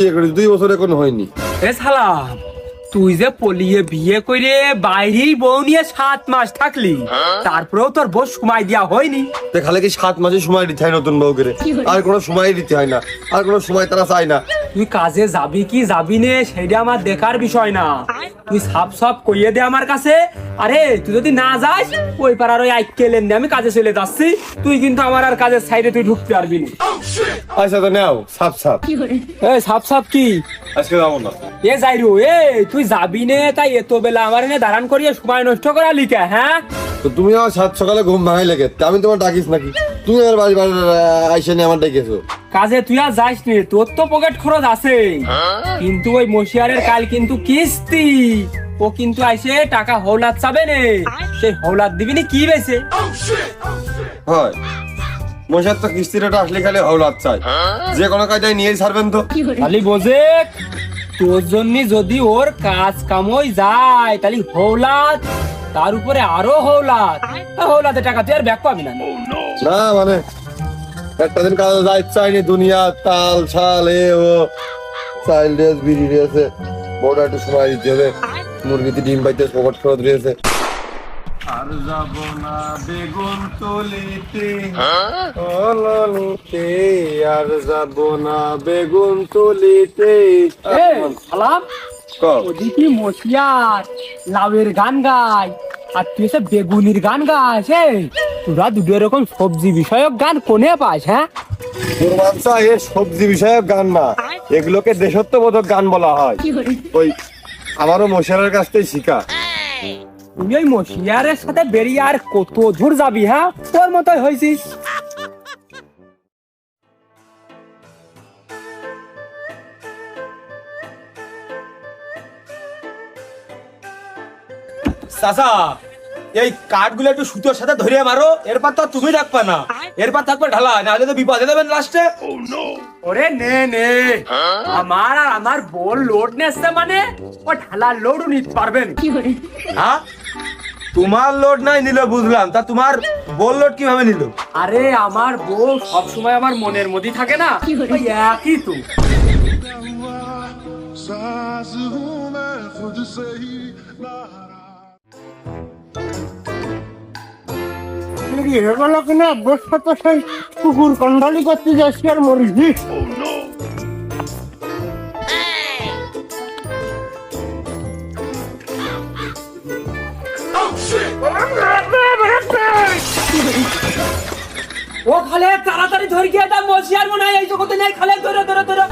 2 বছর এখন হয়নি। এ শালা তুই যে পলিয়ে বিয়ে করে বাইরেই বউ নিয়ে 7 মাস থাকলি, তারপরেও তোর বউ সময় দেওয়া হয়নি। খালি কি 7 মাসে সময় দিতে হয় নতুন বউকে? আর কোনো সময় দিতে হয় না, আর কোনো সময় তারা চায় না। তুই কাজে যাবি কি যাবি নে সেটা আমার দেখার বিষয় না, তুই সাপ সাপ কইয়ে দে আমার কাছে। আরে তুই যদি না যাস ওই পাড়ার ওই আইকেলেন আমি কাজে চলে যাচ্ছি, তুই কিন্তু আমার আর কাজের সাইডে তুই ঢুকতে পারবি না। আচ্ছা তো নাও সাপ সাপ। এই সাপ সাপ কি? আজকে যাবো না। এ যাইরু এ তুই যাবি নে তাই এত বেলা আমার এনে দাঁড়ান করিয়ে সময় নষ্ট করা লিখা? হ্যাঁ তো তুমি আমার 7 সকালে ঘুম ভাঙাই লেগে, আমি তোমার ডাকিস নাকি? তুমি আমার বাড়ি আইসে নিয়ে আমার ডেকেছো কাজে, তুই আর যাস নি, তোর তো পকেট খরচ আছে। কিন্তু ওই মশিয়ারের কাল কিন্তু কিস্তি, ও কিন্তু আইসে টাকা হৌলাত চাবে নে, সেই হৌলাত দিবি নি কি বেছে? হয় মশার তো কিস্তির এটা আসলে খালি হাওলাত চাই, যে কোনো কাজে নিয়েই ছাড়বেন তো। খালি বোঝে তোর জন্য যদি ওর কাজ কামই যায় তাহলে হৌলাত, তার উপরে আরো হৌলাত, হৌলাতে টাকা তুই আর ব্যাক পাবি না। না মানে একটা দিন কাজে যাই চাইনি, দুনিয়া তাল ছাল এ ও চাইল রেস বিড়ি রয়েছে, বড় একটু সময় দিতে হবে, মুরগিতে ডিম পাইতে পকেট খরচ রয়েছে। আর যাব না বেগুন তুলিতে নিতে, আর যাব না বেগুন তুলিতে। ওদিকে মশিয়ার লাউয়ের গান গায় আর তুই এসে বেগুনির গান গাছ, তোরা দুটো এরকম সবজি বিষয়ক গান কোনে পাস? হ্যাঁ এ সবজি বিষয়ক গান না, এগুলোকে দেশত্ববোধক গান বলা হয়। ওই আমারও মশারের কাছ থেকে শিখা। তুই ওই মশিয়ারের সাথে বেরিয়ে আর কত দূর যাবি? হ্যাঁ তোর মতোই হয়েছিস। চাচা এই কাঠগুলো একটু সুতোর সাথে ধরিয়ে মারো, এরপর তো তুমি রাখবা না, এরপর থাকবে ঢালা, নাহলে তো বিপদে দেবেন লাস্টে। ওরে নে নে, আমার আর আমার বল লোড নেছে মানে ও ঢালার লোডও নিতে পারবেন। হ্যাঁ তোমার লোড নাই নিল বুঝলাম, তা তোমার বল লোড কিভাবে নিল? আরে আমার বউ সবসময় আমার মনের মধ্যে থাকে না, ওই একই তো। কুকুর কন্ডালি করতে যাচ্ছি আর মরিছি। ও খালে তাড়াতাড়ি ধরে গিয়ে দাম মশিয়ার মনে হয় এই জগতে নাই, খালে ধরে ধরে ধরে।